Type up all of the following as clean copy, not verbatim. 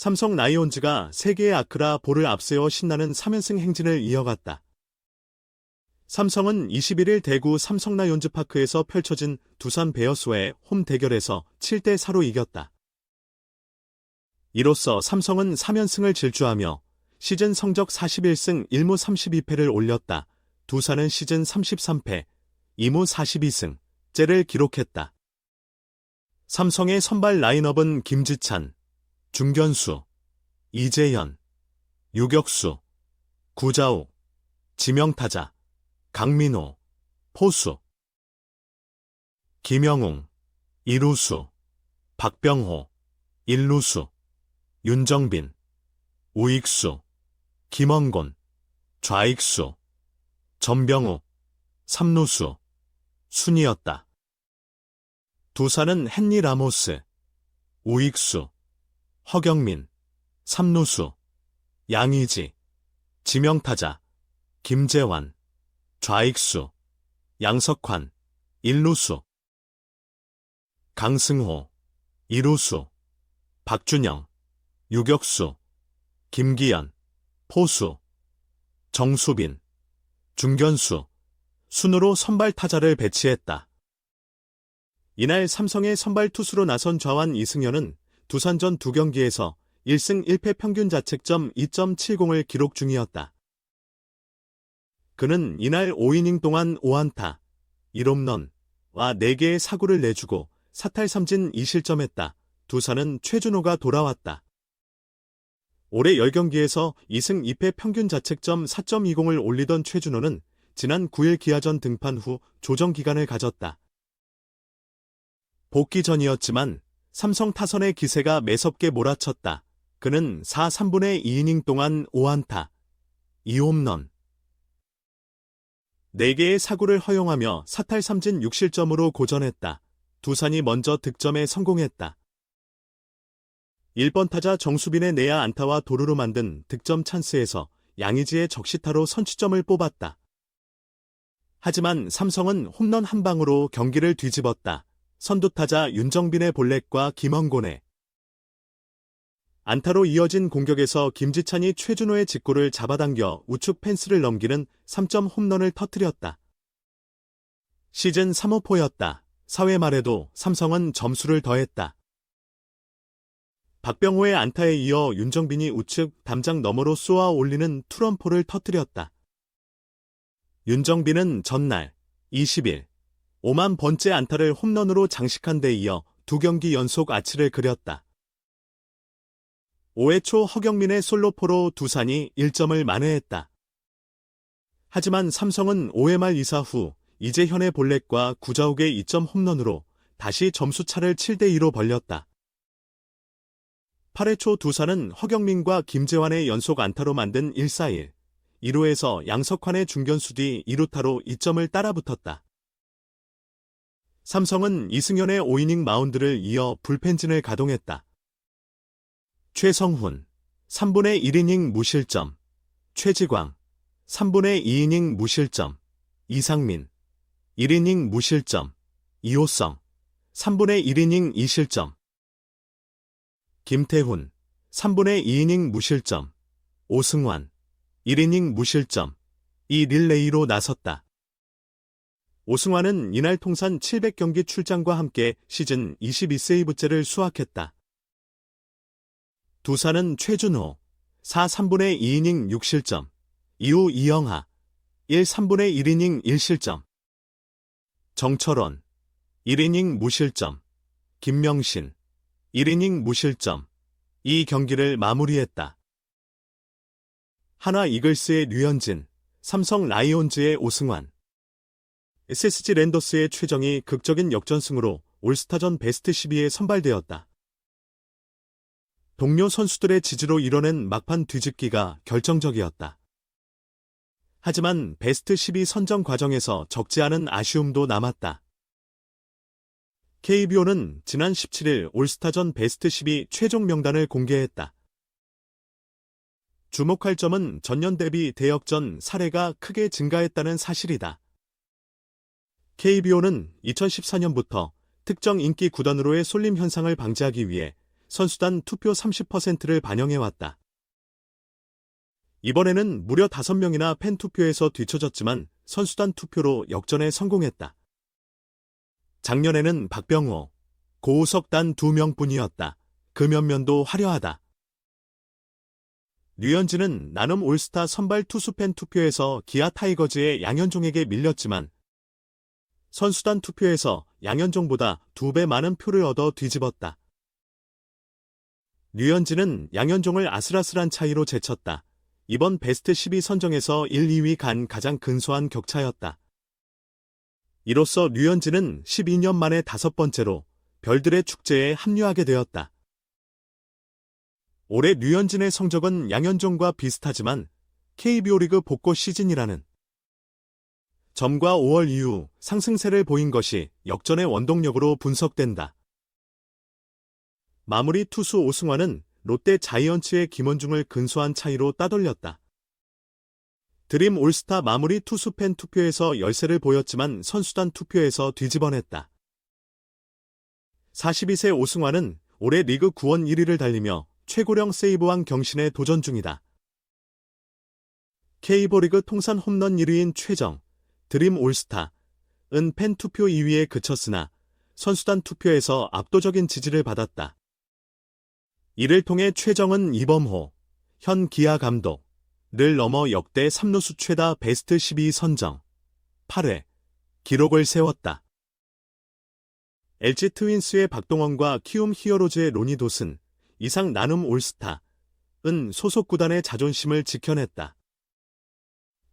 삼성 라이온즈가 세계의 아크라 볼을 앞세워 신나는 3연승 행진을 이어갔다. 삼성은 21일 대구 삼성 라이온즈 파크에서 펼쳐진 두산 베어스와의 홈 대결에서 7대4로 이겼다. 이로써 삼성은 3연승을 질주하며 시즌 성적 41승 1무 32패를 올렸다. 두산은 시즌 33패 2무 42승째를 기록했다. 삼성의 선발 라인업은 김지찬, 중견수, 이재현, 유격수, 구자욱, 지명타자, 강민호, 포수, 김영웅, 2루수, 박병호, 1루수, 윤정빈, 우익수, 김원곤, 좌익수, 전병욱, 3루수, 순이었다. 두산은 헨리 라모스, 우익수, 허경민, 3루수, 양의지, 지명타자, 김재환, 좌익수, 양석환, 1루수, 강승호, 2루수, 박준영, 유격수, 김기현, 포수, 정수빈, 중견수, 순으로 선발 타자를 배치했다. 이날 삼성의 선발 투수로 나선 좌완 이승현은 두산전 2경기에서 1승 1패 평균 자책점 2.70을 기록 중이었다. 그는 이날 5이닝 동안 5안타, 1홈런과 4개의 사구를 내주고 사탈 3진 2실점했다. 두산은 최준호가 돌아왔다. 올해 10경기에서 2승 2패 평균 자책점 4.20을 올리던 최준호는 지난 9일 기아전 등판 후 조정 기간을 가졌다. 복귀 전이었지만 삼성 타선의 기세가 매섭게 몰아쳤다. 그는 4, 3분의 2이닝 동안 5안타, 2홈런, 4개의 사구를 허용하며 사탈 3진 6실점으로 고전했다. 두산이 먼저 득점에 성공했다. 1번 타자 정수빈의 내야 안타와 도루로 만든 득점 찬스에서 양의지의 적시타로 선취점을 뽑았다. 하지만 삼성은 홈런 한 방으로 경기를 뒤집었다. 선두타자 윤정빈의 볼넷과 김원곤의 안타로 이어진 공격에서 김지찬이 최준호의 직구를 잡아당겨 우측 펜스를 넘기는 3점 홈런을 터뜨렸다. 시즌 3호포였다. 4회 말에도 삼성은 점수를 더했다. 박병호의 안타에 이어 윤정빈이 우측 담장 너머로 쏘아 올리는 투런포를 터뜨렸다. 윤정빈은 전날 20일 5만 번째 안타를 홈런으로 장식한 데 이어 2경기 연속 아치를 그렸다. 5회 초 허경민의 솔로포로 두산이 1점을 만회했다. 하지만 삼성은 5회 말 2사 후 이재현의 볼넷과 구자욱의 2점 홈런으로 다시 점수차를 7대2로 벌렸다. 8회 초 두산은 허경민과 김재환의 연속 안타로 만든 1-4-1, 1루에서 양석환의 중견수 뒤 2루타로 2점을 따라붙었다. 삼성은 이승현의 5이닝 마운드를 이어 불펜진을 가동했다. 최성훈, 3분의 1이닝 무실점, 최지광, 3분의 2이닝 무실점, 이상민, 1이닝 무실점, 이호성, 3분의 1이닝 2실점, 김태훈, 3분의 2이닝 무실점, 오승환, 1이닝 무실점, 이 릴레이로 나섰다. 오승환은 이날 통산 700경기 출장과 함께 시즌 22세이브째를 수확했다. 두산은 최준호, 4, 3분의 2이닝 6실점, 이후 이영하, 1, 3분의 1이닝 1실점, 정철원, 1이닝 무실점, 김명신, 1이닝 무실점, 이 경기를 마무리했다. 한화 이글스의 류현진, 삼성 라이온즈의 오승환, SSG 랜더스의 최정이 극적인 역전승으로 올스타전 베스트 12에 선발되었다. 동료 선수들의 지지로 이뤄낸 막판 뒤집기가 결정적이었다. 하지만 베스트 12 선정 과정에서 적지 않은 아쉬움도 남았다. KBO는 지난 17일 올스타전 베스트 12 최종 명단을 공개했다. 주목할 점은 전년 대비 대역전 사례가 크게 증가했다는 사실이다. KBO는 2014년부터 특정 인기 구단으로의 쏠림 현상을 방지하기 위해 선수단 투표 30%를 반영해왔다. 이번에는 무려 5명이나 팬투표에서 뒤처졌지만 선수단 투표로 역전에 성공했다. 작년에는 박병호, 고우석 단 2명뿐이었다. 그 면면도 화려하다. 류현진은 나눔 올스타 선발 투수 팬 투표에서 기아 타이거즈의 양현종에게 밀렸지만 선수단 투표에서 양현종보다 2배 많은 표를 얻어 뒤집었다. 류현진은 양현종을 아슬아슬한 차이로 제쳤다. 이번 베스트 12 선정에서 1, 2위 간 가장 근소한 격차였다. 이로써 류현진은 12년 만에 5번째로 별들의 축제에 합류하게 되었다. 올해 류현진의 성적은 양현종과 비슷하지만 KBO 리그 복고 시즌이라는 점과 5월 이후 상승세를 보인 것이 역전의 원동력으로 분석된다. 마무리 투수 오승환은 롯데 자이언츠의 김원중을 근소한 차이로 따돌렸다. 드림 올스타 마무리 투수 팬 투표에서 열세를 보였지만 선수단 투표에서 뒤집어냈다. 42세 오승환은 올해 리그 구원 1위를 달리며 최고령 세이브왕 경신에 도전 중이다. KBO 리그 통산 홈런 1위인 최정, 드림 올스타은 팬 투표 2위에 그쳤으나 선수단 투표에서 압도적인 지지를 받았다. 이를 통해 최정은 이범호, 현 기아 감독을 넘어 역대 3루수 최다 베스트 12 선정 8회 기록을 세웠다. LG 트윈스의 박동원과 키움 히어로즈의 로니 돛은 이상 나눔 올스타은 소속 구단의 자존심을 지켜냈다.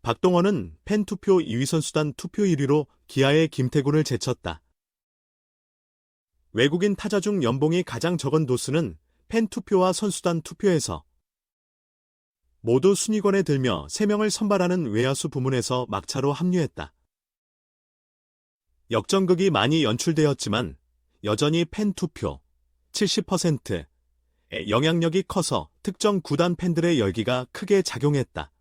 박동원은 팬투표 2위 선수단 투표 1위로 기아의 김태군을 제쳤다. 외국인 타자 중 연봉이 가장 적은 돛은 팬투표와 선수단 투표에서 모두 순위권에 들며 3명을 선발하는 외야수 부문에서 막차로 합류했다. 역전극이 많이 연출되었지만 여전히 팬투표 70%의 영향력이 커서 특정 구단 팬들의 열기가 크게 작용했다.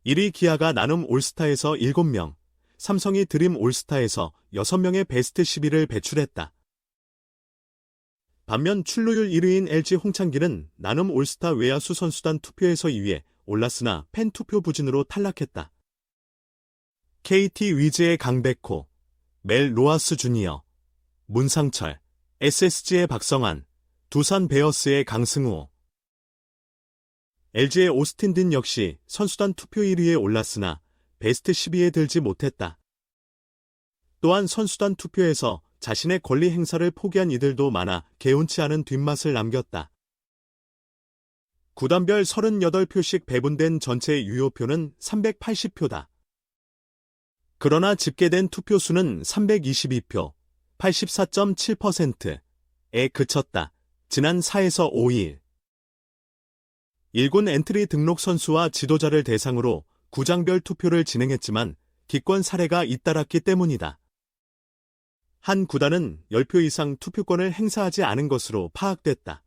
1위 기아가 나눔 올스타에서 7명, 삼성이 드림 올스타에서 6명의 베스트 10위를 배출했다. 반면 출루율 1위인 LG 홍창기는 나눔 올스타 외야수 선수단 투표에서 2위에 올랐으나 팬 투표 부진으로 탈락했다. KT 위즈의 강백호, 멜 로하스 주니어, 문상철, SSG의 박성환, 두산 베어스의 강승호, LG의 오스틴 딘 역시 선수단 투표 1위에 올랐으나 베스트 10위에 들지 못했다. 또한 선수단 투표에서 자신의 권리 행사를 포기한 이들도 많아 개운치 않은 뒷맛을 남겼다. 구단별 38표씩 배분된 전체 유효표는 380표다. 그러나 집계된 투표수는 322표, 84.7%에 그쳤다. 지난 4에서 5일 1군 엔트리 등록 선수와 지도자를 대상으로 구장별 투표를 진행했지만 기권 사례가 잇따랐기 때문이다. 한 구단은 10표 이상 투표권을 행사하지 않은 것으로 파악됐다.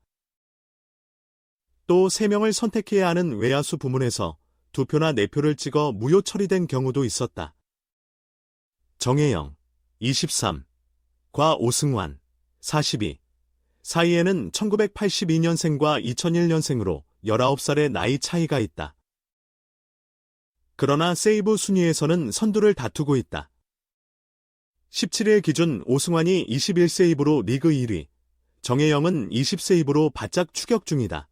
또 3명을 선택해야 하는 외야수 부문에서 2표나 4표를 찍어 무효 처리된 경우도 있었다. 정혜영, 23, 과 오승환, 42 사이에는 1982년생과 2001년생으로 19살의 나이 차이가 있다. 그러나 세이브 순위에서는 선두를 다투고 있다. 17일 기준 오승환이 21세이브로 리그 1위, 정혜영은 20세이브로 바짝 추격 중이다.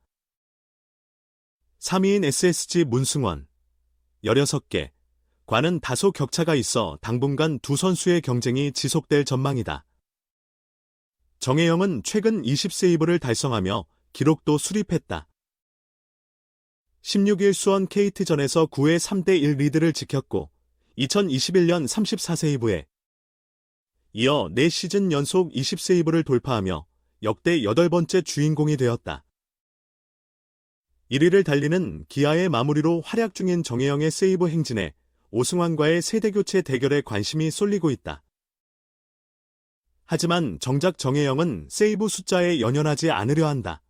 3위인 SSG 문승원, 16개, 과는 다소 격차가 있어 당분간 두 선수의 경쟁이 지속될 전망이다. 정혜영은 최근 20세이브를 달성하며 기록도 수립했다. 16일 수원 KT전에서 9회 3대1 리드를 지켰고 2021년 34세이브에 이어 4시즌 연속 20세이브를 돌파하며 역대 8번째 주인공이 되었다. 1위를 달리는 기아의 마무리로 활약 중인 정혜영의 세이브 행진에 오승환과의 세대교체 대결에 관심이 쏠리고 있다. 하지만 정작 정혜영은 세이브 숫자에 연연하지 않으려 한다.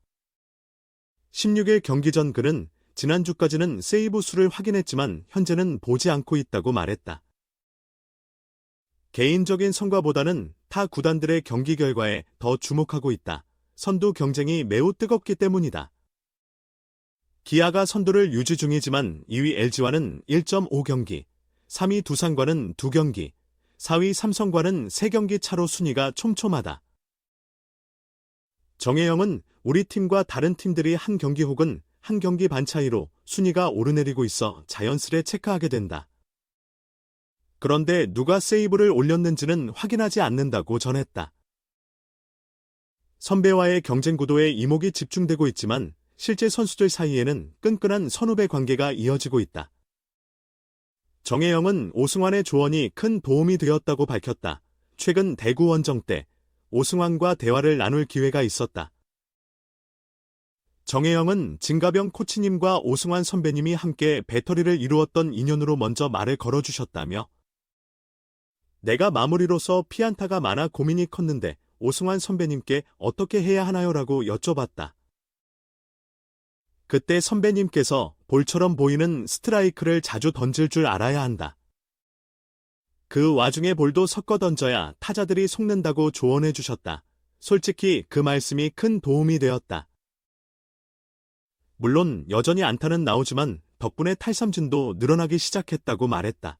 16일 경기 전 그는 지난주까지는 세이브 수를 확인했지만 현재는 보지 않고 있다고 말했다. 개인적인 성과보다는 타 구단들의 경기 결과에 더 주목하고 있다. 선두 경쟁이 매우 뜨겁기 때문이다. 기아가 선두를 유지 중이지만 2위 LG와는 1.5경기, 3위 두산과는 2경기, 4위 삼성과는 3경기 차로 순위가 촘촘하다. 정혜영은 우리 팀과 다른 팀들이 한 경기 혹은 한 경기 반 차이로 순위가 오르내리고 있어 자연스레 체크하게 된다. 그런데 누가 세이브를 올렸는지는 확인하지 않는다고 전했다. 선배와의 경쟁 구도에 이목이 집중되고 있지만 실제 선수들 사이에는 끈끈한 선후배 관계가 이어지고 있다. 정혜영은 오승환의 조언이 큰 도움이 되었다고 밝혔다. 최근 대구 원정 때 오승환과 대화를 나눌 기회가 있었다. 정혜영은 진가병 코치님과 오승환 선배님이 함께 배터리를 이루었던 인연으로 먼저 말을 걸어주셨다며 내가 마무리로서 피안타가 많아 고민이 컸는데 오승환 선배님께 어떻게 해야 하나요? 라고 여쭤봤다. 그때 선배님께서 볼처럼 보이는 스트라이크를 자주 던질 줄 알아야 한다. 그 와중에 볼도 섞어 던져야 타자들이 속는다고 조언해 주셨다. 솔직히 그 말씀이 큰 도움이 되었다. 물론 여전히 안타는 나오지만 덕분에 탈삼진도 늘어나기 시작했다고 말했다.